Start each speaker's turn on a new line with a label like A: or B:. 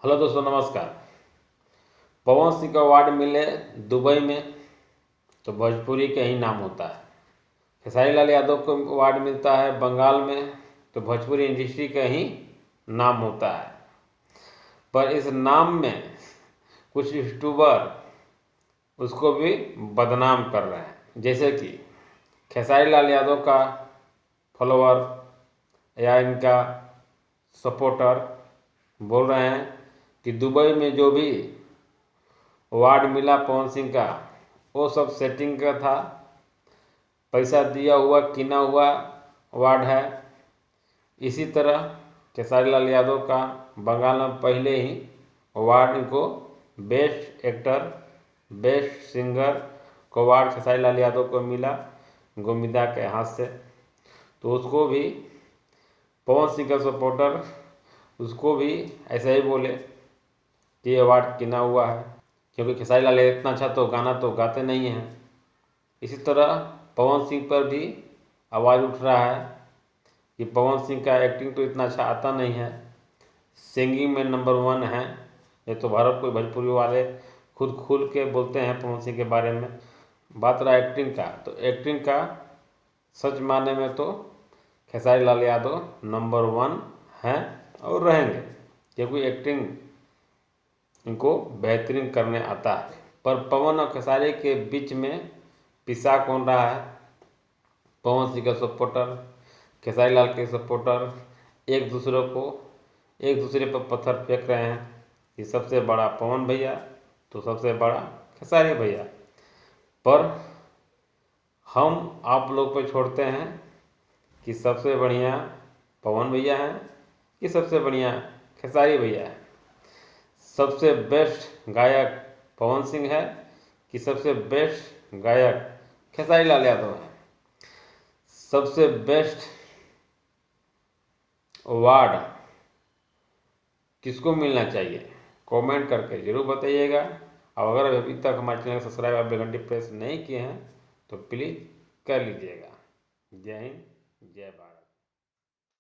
A: Hello दोस्तों, नमस्कार। पवन सिंह का अवार्ड मिले दुबई में तो भोजपुरी का ही नाम होता है। खेसारी लाल यादव को अवार्ड मिलता है बंगाल में तो भोजपुरी इंडस्ट्री का ही नाम होता है। पर इस नाम में कुछ यूट्यूबर उसको भी बदनाम कर रहे हैं, जैसे कि खेसारी लाल यादव का फॉलोअर या इनका सपोर्टर बोल रहे हैं कि दुबई में जो भी अवार्ड मिला पवन सिंह का वो सब सेटिंग का था, पैसा दिया हुआ किना हुआ अवार्ड है। इसी तरह खेसारी लाल यादव का बंगाल में पहले ही अवार्ड को बेस्ट एक्टर बेस्ट सिंगर को अवार्ड खेसारी लाल यादव को मिला गोविंदा के हाथ से। तो उसको भी पवन सिंह का सपोर्टर उसको भी ऐसा ही बोले कि ये अवार्ड किना हुआ है, क्योंकि खेसारी लाल इतना अच्छा तो गाना तो गाते नहीं हैं। इसी तरह पवन सिंह पर भी आवाज़ उठ रहा है कि पवन सिंह का एक्टिंग तो इतना अच्छा आता नहीं है, सिंगिंग में नंबर 1 है। ये तो भारत को भोजपुरी वाले खुद खुल के बोलते हैं पवन सिंह के बारे में। बात रहा एक्टिंग का, तो एक्टिंग का सच माने में तो खेसारी लाल यादव नंबर 1 हैं और रहेंगे, क्योंकि एक्टिंग इनको बेहतरीन करने आता है। पर पवन और खेसारी के बीच में पिसा कौन रहा है? पवन सिंह का सपोर्टर खेसारी लाल के सपोर्टर एक दूसरे पर पत्थर फेंक रहे हैं कि सबसे बड़ा पवन भैया तो सबसे बड़ा खेसारी भैया। पर हम आप लोग पे छोड़ते हैं कि सबसे बढ़िया पवन भैया हैं कि सबसे बढ़िया खेसारी भैया है। सबसे बेस्ट गायक पवन सिंह है कि सबसे बेस्ट गायक खेसारी लाल यादव है। सबसे बेस्ट अवार्ड किसको मिलना चाहिए? कमेंट करके ज़रूर बताइएगा। और अगर अभी तक हमारे चैनल को सब्सक्राइब और बेल घंटी प्रेस नहीं किए हैं तो प्लीज़ कर लीजिएगा। जय हिंद, जय भारत।